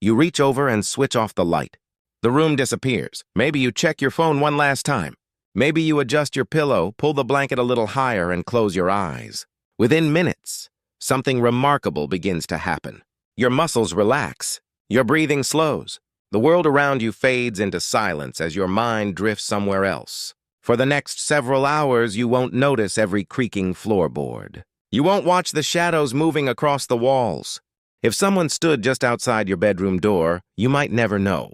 You reach over and switch off the light. The room disappears. Maybe you check your phone one last time. Maybe you adjust your pillow, pull the blanket a little higher, and close your eyes. Within minutes, something remarkable begins to happen. Your muscles relax. Your breathing slows. The world around you fades into silence as your mind drifts somewhere else. For the next several hours, you won't notice every creaking floorboard. You won't watch the shadows moving across the walls. If someone stood just outside your bedroom door, you might never know.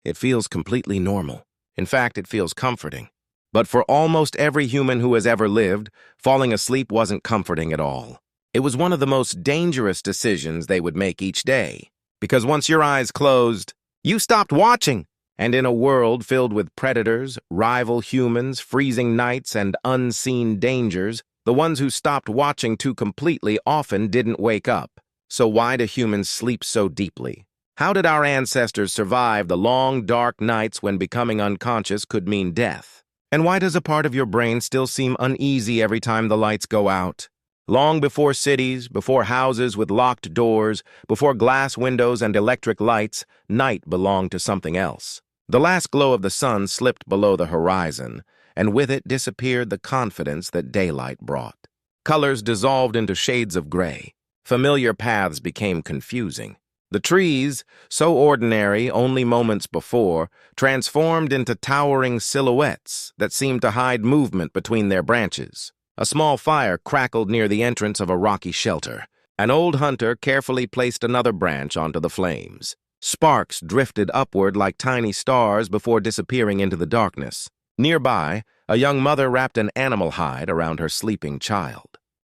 It feels completely normal. In fact, it feels comforting. But for almost every human who has ever lived, falling asleep wasn't comforting at all. It was one of the most dangerous decisions they would make each day. Because once your eyes closed, you stopped watching. And in a world filled with predators, rival humans, freezing nights, and unseen dangers, the ones who stopped watching too completely often didn't wake up. So why do humans sleep so deeply? How did our ancestors survive the long, dark nights when becoming unconscious could mean death? And why does a part of your brain still seem uneasy every time the lights go out? Long before cities, before houses with locked doors, before glass windows and electric lights, night belonged to something else. The last glow of the sun slipped below the horizon, and with it disappeared the confidence that daylight brought. Colors dissolved into shades of gray. Familiar paths became confusing. The trees, so ordinary only moments before, transformed into towering silhouettes that seemed to hide movement between their branches. A small fire crackled near the entrance of a rocky shelter. An old hunter carefully placed another branch onto the flames. Sparks drifted upward like tiny stars before disappearing into the darkness. Nearby, a young mother wrapped an animal hide around her sleeping child.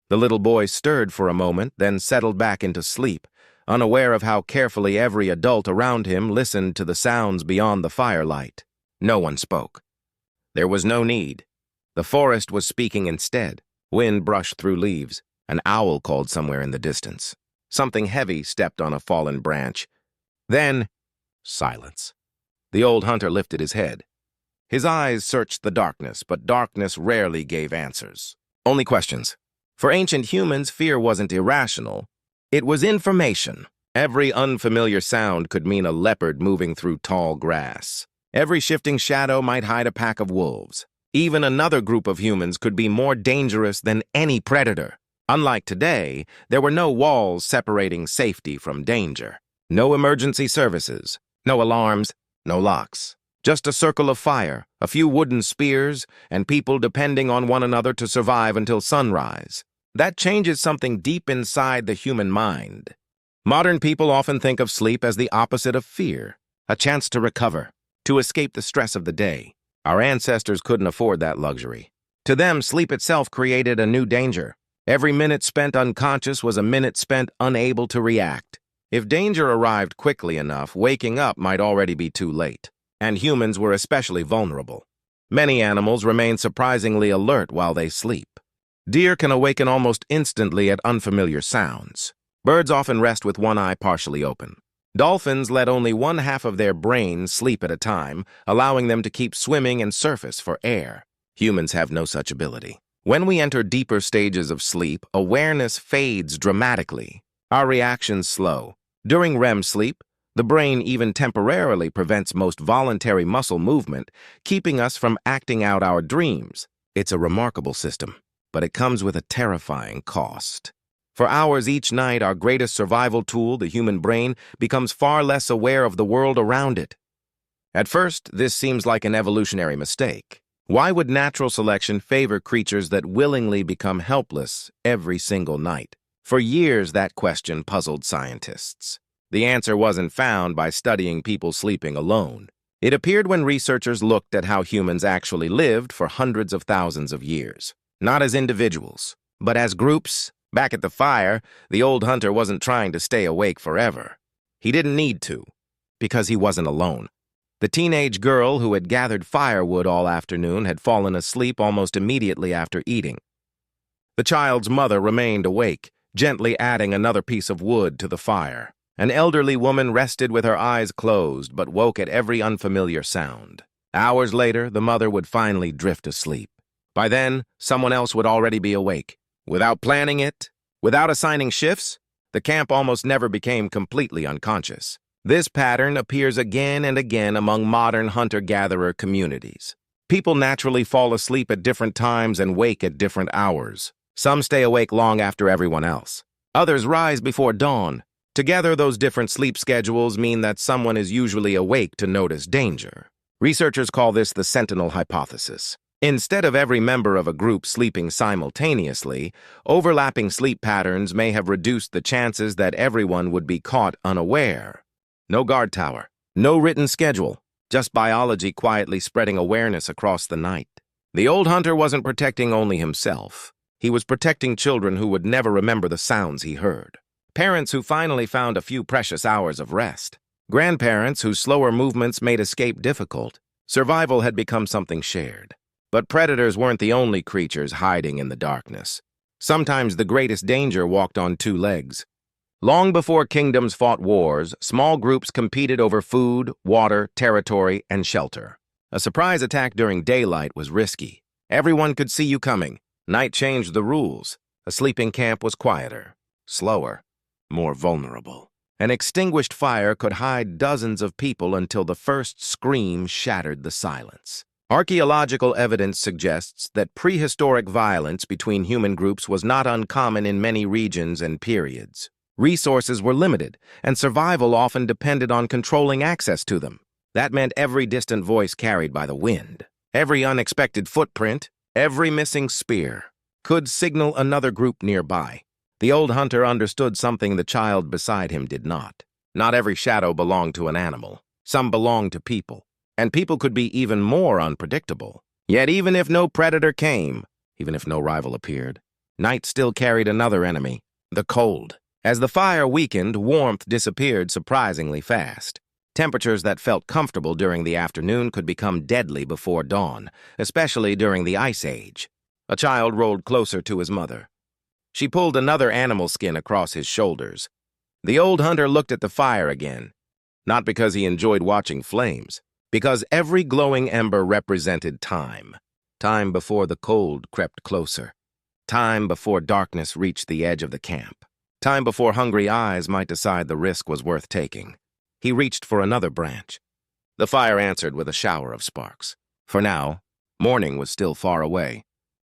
The little boy stirred for a moment, then settled back into sleep, unaware of how carefully every adult around him listened to the sounds beyond the firelight. No one spoke. There was no need. The forest was speaking instead. Wind brushed through leaves. An owl called somewhere in the distance. Something heavy stepped on a fallen branch. Then, silence. The old hunter lifted his head. His eyes searched the darkness, but darkness rarely gave answers. Only questions. For ancient humans, fear wasn't irrational. It was information. Every unfamiliar sound could mean a leopard moving through tall grass. Every shifting shadow might hide a pack of wolves. Even another group of humans could be more dangerous than any predator. Unlike today, there were no walls separating safety from danger. No emergency services, no alarms, no locks. Just a circle of fire, a few wooden spears, and people depending on one another to survive until sunrise. That changes something deep inside the human mind. Modern people often think of sleep as the opposite of fear, a chance to recover, to escape the stress of the day. Our ancestors couldn't afford that luxury. To them, sleep itself created a new danger. Every minute spent unconscious was a minute spent unable to react. If danger arrived quickly enough, waking up might already be too late. And humans were especially vulnerable. Many animals remain surprisingly alert while they sleep. Deer can awaken almost instantly at unfamiliar sounds. Birds often rest with one eye partially open. Dolphins let only one half of their brain sleep at a time, allowing them to keep swimming and surface for air. Humans have no such ability. When we enter deeper stages of sleep, awareness fades dramatically. Our reactions slow. During REM sleep, the brain even temporarily prevents most voluntary muscle movement, keeping us from acting out our dreams. It's a remarkable system, but it comes with a terrifying cost. For hours each night, our greatest survival tool, the human brain, becomes far less aware of the world around it. At first, this seems like an evolutionary mistake. Why would natural selection favor creatures that willingly become helpless every single night? For years, that question puzzled scientists. The answer wasn't found by studying people sleeping alone. It appeared when researchers looked at how humans actually lived for hundreds of thousands of years. Not as individuals, but as groups. Back at the fire, the old hunter wasn't trying to stay awake forever. He didn't need to, because he wasn't alone. The teenage girl who had gathered firewood all afternoon had fallen asleep almost immediately after eating. The child's mother remained awake, gently adding another piece of wood to the fire. An elderly woman rested with her eyes closed, but woke at every unfamiliar sound. Hours later, the mother would finally drift asleep. By then, someone else would already be awake. Without planning it, without assigning shifts, the camp almost never became completely unconscious. This pattern appears again and again among modern hunter-gatherer communities. People naturally fall asleep at different times and wake at different hours. Some stay awake long after everyone else. Others rise before dawn. Together, those different sleep schedules mean that someone is usually awake to notice danger. Researchers call this the sentinel hypothesis. Instead of every member of a group sleeping simultaneously, overlapping sleep patterns may have reduced the chances that everyone would be caught unaware. No guard tower, no written schedule, just biology quietly spreading awareness across the night. The old hunter wasn't protecting only himself. He was protecting children who would never remember the sounds he heard. Parents who finally found a few precious hours of rest. Grandparents whose slower movements made escape difficult. Survival had become something shared. But predators weren't the only creatures hiding in the darkness. Sometimes the greatest danger walked on two legs. Long before kingdoms fought wars, small groups competed over food, water, territory, and shelter. A surprise attack during daylight was risky. Everyone could see you coming. Night changed the rules. A sleeping camp was quieter, slower, more vulnerable. An extinguished fire could hide dozens of people until the first scream shattered the silence. Archaeological evidence suggests that prehistoric violence between human groups was not uncommon in many regions and periods. Resources were limited, and survival often depended on controlling access to them. That meant every distant voice carried by the wind, every unexpected footprint, every missing spear could signal another group nearby. The old hunter understood something the child beside him did not. Not every shadow belonged to an animal. Some belonged to people. And people could be even more unpredictable. Yet even if no predator came, even if no rival appeared, night still carried another enemy, the cold. As the fire weakened, warmth disappeared surprisingly fast. Temperatures that felt comfortable during the afternoon could become deadly before dawn, especially during the Ice Age. A child rolled closer to his mother. She pulled another animal skin across his shoulders. The old hunter looked at the fire again, not because he enjoyed watching flames, because every glowing ember represented time. Time before the cold crept closer. Time before darkness reached the edge of the camp. Time before hungry eyes might decide the risk was worth taking. He reached for another branch. The fire answered with a shower of sparks. For now, morning was still far away.